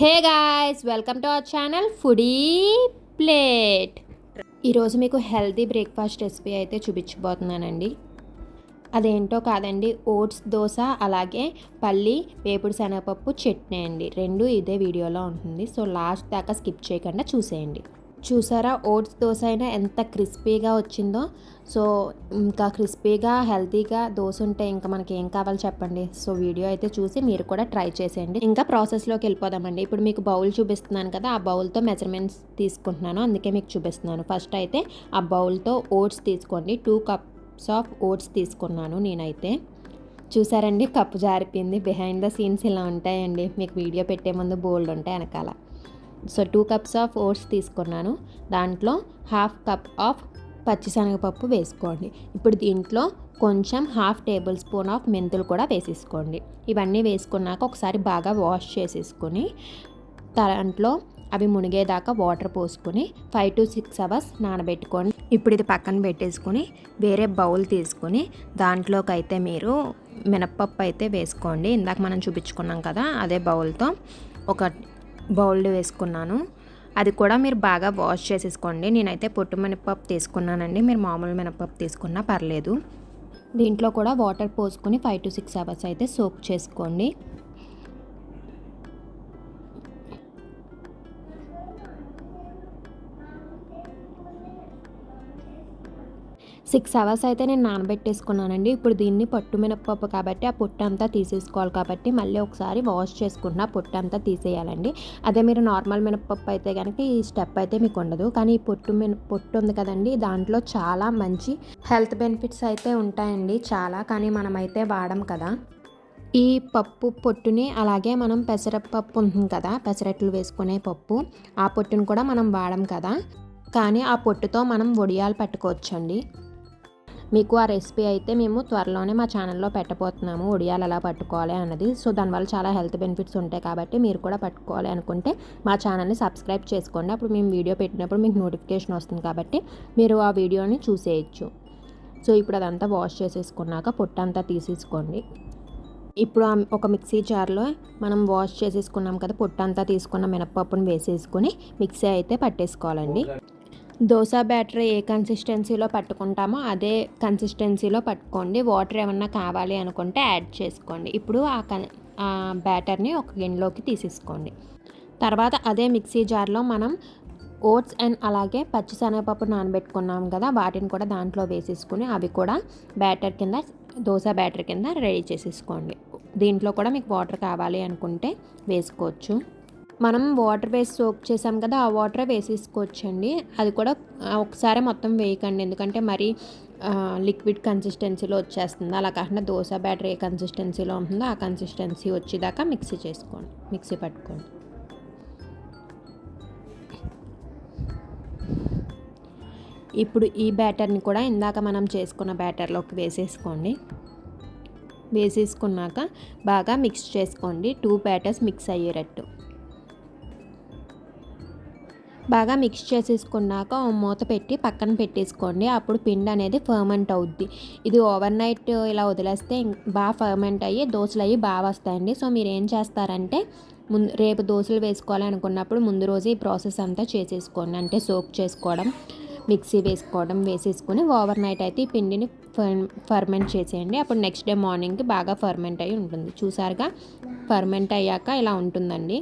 Hey guys, welcome to our channel foodie plate. ఈరోజు మీకు healthy breakfast recipe అయితే చూపించబోతున్నానండి. అదేంటో కాదండి, ఓట్స్ దోశ అలాగే పల్లి వేపుడు శనగపప్పు చట్నీ అండి. రెండు ఇదే వీడియోలో ఉంటుంది. సో లాస్ట్ దాకా స్కిప్ చేయకుండా చూసేయండి. చూసారా, ఓట్స్ దోశ అయినా ఎంత క్రిస్పీగా వచ్చిందో. సో ఇంకా క్రిస్పీగా హెల్తీగా దోశ ఉంటే ఇంకా మనకి ఏం కావాలి చెప్పండి. సో వీడియో అయితే చూసి మీరు కూడా ట్రై చేసేయండి. ఇంకా ప్రాసెస్లోకి వెళ్ళిపోదామండి. ఇప్పుడు మీకు బౌల్ చూపిస్తున్నాను కదా, ఆ బౌల్తో మెజర్మెంట్స్ తీసుకుంటున్నాను, అందుకే మీకు చూపిస్తున్నాను. ఫస్ట్ అయితే ఆ బౌల్తో ఓట్స్ తీసుకోండి. 2 కప్స్ ఆఫ్ ఓట్స్ తీసుకున్నాను నేనైతే. చూసారండి, కప్పు జారిపోయింది. బిహైండ్ ద సీన్స్ ఇలా ఉంటాయండి. మీకు వీడియో పెట్టే ముందు బోల్డ్ ఉంటాయి వెనకాల. సో 2 కప్స్ ఆఫ్ ఓట్స్ తీసుకున్నాను. దాంట్లో 1/2 కప్ ఆఫ్ పచ్చిశనగపప్పు వేసుకోండి. ఇప్పుడు దీంట్లో కొంచెం 1/2 టేబుల్ స్పూన్ ఆఫ్ మెంతులు కూడా వేసేసుకోండి. ఇవన్నీ వేసుకున్నాక ఒకసారి బాగా వాష్ చేసేసుకొని దాంట్లో అవి మునిగేదాకా వాటర్ పోసుకొని 5 to 6 అవర్స్ నానబెట్టుకోండి. ఇప్పుడు ఇది పక్కన పెట్టేసుకొని వేరే బౌల్ తీసుకొని దాంట్లోకి అయితే మీరు మినప్పప్పు అయితే వేసుకోండి. ఇందాక మనం చూపించుకున్నాం కదా, అదే బౌల్తో ఒక బౌల్ వేసుకున్నాను. అది కూడా మీరు బాగా వాష్ చేసేసుకోండి. నేనైతే పొట్టు మినపప్పు తీసుకున్నానండి, మీరు మామూలు మినపప్పు తీసుకున్నా పర్లేదు. దీంట్లో కూడా వాటర్ పోసుకొని 5 to 6 అవర్స్ అయితే సోక్ చేసుకోండి. సిక్స్ అవర్స్ అయితే నేను నానబెట్టేసుకున్నానండి. ఇప్పుడు దీన్ని పొట్టు మినపప్పు కాబట్టి ఆ పొట్టు అంతా తీసేసుకోవాలి కాబట్టి మళ్ళీ ఒకసారి వాష్ చేసుకున్న పొట్టు అంతా తీసేయాలండి. అదే మీరు నార్మల్ మినపప్పు అయితే కనుక ఈ స్టెప్ అయితే మీకు ఉండదు. కానీ ఈ పొట్టు ఉంది కదండి, దాంట్లో చాలా మంచి హెల్త్ బెనిఫిట్స్ అయితే ఉంటాయండి చాలా. కానీ మనమైతే వాడం కదా ఈ పప్పు పొట్టుని. అలాగే మనం పెసరపప్పు ఉంటుంది కదా, పెసరట్లు వేసుకునే పప్పు, ఆ పొట్టుని కూడా మనం వాడం కదా. కానీ ఆ పొట్టుతో మనం వడియాలు పట్టుకోవచ్చండి. మీకు ఆ రెసిపీ అయితే మేము త్వరలోనే మా ఛానల్లో పెట్టబోతున్నాము, ఒడియాలు ఎలా పట్టుకోవాలి అన్నది. సో దానివల్ల చాలా హెల్త్ బెనిఫిట్స్ ఉంటాయి కాబట్టి మీరు కూడా పట్టుకోవాలి అనుకుంటే మా ఛానల్ని సబ్స్క్రైబ్ చేసుకోండి. అప్పుడు మేము వీడియో పెట్టినప్పుడు మీకు నోటిఫికేషన్ వస్తుంది కాబట్టి మీరు ఆ వీడియోని చూసేయచ్చు. సో ఇప్పుడు అదంతా వాష్ చేసేసుకున్నాక పొట్టంతా తీసేసుకోండి. ఇప్పుడు ఒక మిక్సీ జార్లో మనం వాష్ చేసేసుకున్నాం కదా, పొట్టంతా తీసుకున్న మినపప్పును వేసేసుకొని మిక్సీ అయితే పట్టేసుకోవాలండి. దోశ బ్యాటర్ ఏ కన్సిస్టెన్సీలో పట్టుకుంటామో అదే కన్సిస్టెన్సీలో పట్టుకోండి. వాటర్ ఏమన్నా కావాలి అనుకుంటే యాడ్ చేసుకోండి. ఇప్పుడు ఆ బ్యాటర్ని ఒక గిన్నెలోకి తీసేసుకోండి. తర్వాత అదే మిక్సీ జార్లో మనం ఓట్స్ అండ్ అలాగే పచ్చిశనగపప్పు నానబెట్టుకున్నాం కదా, వాటిని కూడా దాంట్లో వేసేసుకుని అవి కూడా బ్యాటర్ కింద, దోశ బ్యాటర్ కింద రెడీ చేసేసుకోండి. దీంట్లో కూడా మీకు వాటర్ కావాలి అనుకుంటే వేసుకోవచ్చు. మనం వాటర్ వేసి సోక్ చేసాం కదా, ఆ వాటర్ వేసేసుకోవచ్చండి. అది కూడా ఒకసారి మొత్తం వేయకండి, ఎందుకంటే మరి లిక్విడ్ కన్సిస్టెన్సీలో వచ్చేస్తుంది. అలా కాకుండా దోశ బ్యాటర్ ఏ కన్సిస్టెన్సీలో ఉంటుందో ఆ కన్సిస్టెన్సీ వచ్చేదాకా మిక్సీ పట్టుకోండి. ఇప్పుడు ఈ బ్యాటర్ని కూడా ఇందాక మనం చేసుకున్న బ్యాటర్లోకి వేసేసుకున్నాక బాగా మిక్స్ చేసుకోండి. 2 బ్యాటర్స్ మిక్స్ అయ్యేటట్టు బాగా మిక్స్ చేసేసుకున్నాక మూత పెట్టి పక్కన పెట్టేసుకోండి. అప్పుడు పిండి అనేది ఫర్మెంట్ అవుద్ది. ఇది ఓవర్ నైట్ ఇలా వదిలేస్తే బాగా ఫర్మెంట్ అయ్యి దోశలు అయ్యి బాగా వస్తాయండి. సో మీరు ఏం చేస్తారంటే రేపు దోశలు వేసుకోవాలి అనుకున్నప్పుడు ముందు రోజు ఈ ప్రాసెస్ అంతా చేసేసుకోండి. అంటే సోక్ చేసుకోవడం, మిక్సీ వేసేసుకొని ఓవర్ నైట్ అయితే ఈ పిండిని ఫర్మెంట్ చేసేయండి. అప్పుడు నెక్స్ట్ డే మార్నింగ్కి బాగా ఫర్మెంట్ అయ్యి ఉంటుంది. చూసారుగా, ఫర్మెంట్ అయ్యాక ఇలా ఉంటుందండి.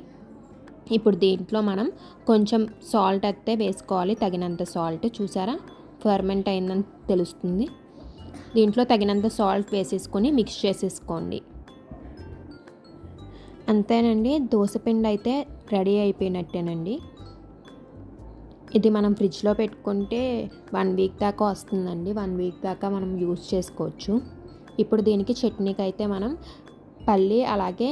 ఇప్పుడు దీంట్లో మనం కొంచెం సాల్ట్ అయితే వేసుకోవాలి, తగినంత సాల్ట్. చూసారా, ఫర్మెంట్ అయిందని తెలుస్తుంది. దీంట్లో తగినంత సాల్ట్ వేసేసుకొని మిక్స్ చేసేసుకోండి. అంతేనండి, దోసపిండి అయితే రెడీ అయిపోయినట్టేనండి. ఇది మనం ఫ్రిడ్జ్లో పెట్టుకుంటే 1 వీక్ దాకా వస్తుందండి. 1 వీక్ దాకా మనం యూజ్ చేసుకోవచ్చు. ఇప్పుడు దీనికి చట్నీకి అయితే మనం పల్లి అలాగే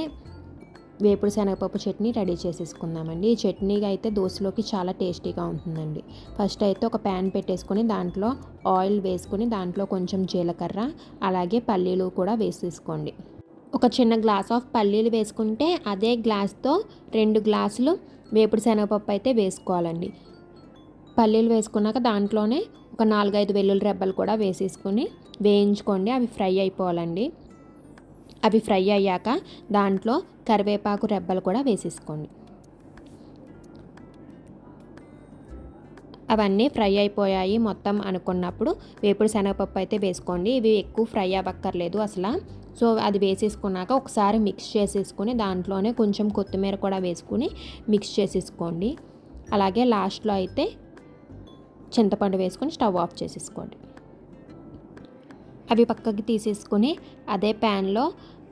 వేపుడు శనగపప్పు చట్నీ రెడీ చేసేసుకుందామండి. ఈ చట్నీగా అయితే దోశలోకి చాలా టేస్టీగా ఉంటుందండి. ఫస్ట్ అయితే ఒక ప్యాన్ పెట్టేసుకొని దాంట్లో ఆయిల్ వేసుకొని దాంట్లో కొంచెం జీలకర్ర అలాగే పల్లీలు కూడా వేసేసుకోండి. ఒక చిన్న గ్లాస్ ఆఫ్ పల్లీలు వేసుకుంటే అదే గ్లాస్తో 2 గ్లాసులు వేపుడు శనగపప్పు అయితే వేసుకోవాలండి. పల్లీలు వేసుకున్నాక దాంట్లోనే ఒక 4-5 వెల్లుల్లి రెబ్బలు కూడా వేసేసుకొని వేయించుకోండి. అవి ఫ్రై అయిపోవాలండి. అవి ఫ్రై అయ్యాక దాంట్లో కరివేపాకు రెబ్బలు కూడా వేసేసుకోండి. అవన్నీ ఫ్రై అయిపోయాయి మొత్తం అనుకున్నప్పుడు వేపుడు శనగపప్పు అయితే వేసుకోండి. ఇవి ఎక్కువ ఫ్రై అవ్వక్కర్లేదు అసలు. సో అది వేసేసుకున్నాక ఒకసారి మిక్స్ చేసేసుకుని దాంట్లోనే కొంచెం కొత్తిమీర కూడా వేసుకుని మిక్స్ చేసేసుకోండి. అలాగే లాస్ట్లో అయితే చింతపండు వేసుకొని స్టవ్ ఆఫ్ చేసేసుకోండి. అవి పక్కకి తీసేసుకొని అదే ప్యాన్లో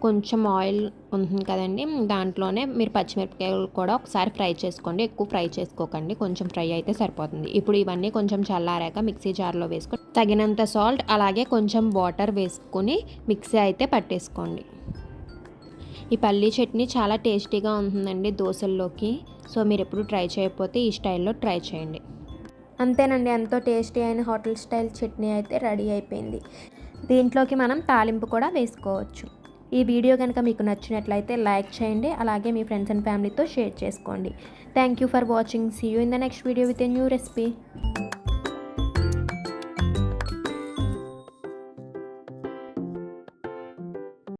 కొంచెం ఆయిల్ ఉంటుంది కదండి, దాంట్లోనే మీరు పచ్చిమిరపకాయలు కూడా ఒకసారి ఫ్రై చేసుకోండి. ఎక్కువ ఫ్రై చేసుకోకండి, కొంచెం ఫ్రై అయితే సరిపోతుంది. ఇప్పుడు ఇవన్నీ కొంచెం చల్లారాక మిక్సీ జార్లో వేసుకొని తగినంత సాల్ట్ అలాగే కొంచెం వాటర్ వేసుకొని మిక్సీ అయితే పట్టేసుకోండి. ఈ పల్లీ చట్నీ చాలా టేస్టీగా ఉంటుందండి దోశల్లోకి. సో మీరు ఎప్పుడు ట్రై చేయకపోతే ఈ స్టైల్లో ట్రై చేయండి. అంతేనండి, ఎంతో టేస్టీ అయిన హోటల్ స్టైల్ చట్నీ అయితే రెడీ అయిపోయింది. దీంట్లోకి మనం తాలింపు కూడా వేసుకోవచ్చు. ఈ వీడియో కనుక మీకు నచ్చినట్లయితే లైక్ చేయండి, అలాగే మీ ఫ్రెండ్స్ అండ్ ఫ్యామిలీతో షేర్ చేసుకోండి. Thank you for watching. See you in the next video with a new recipe.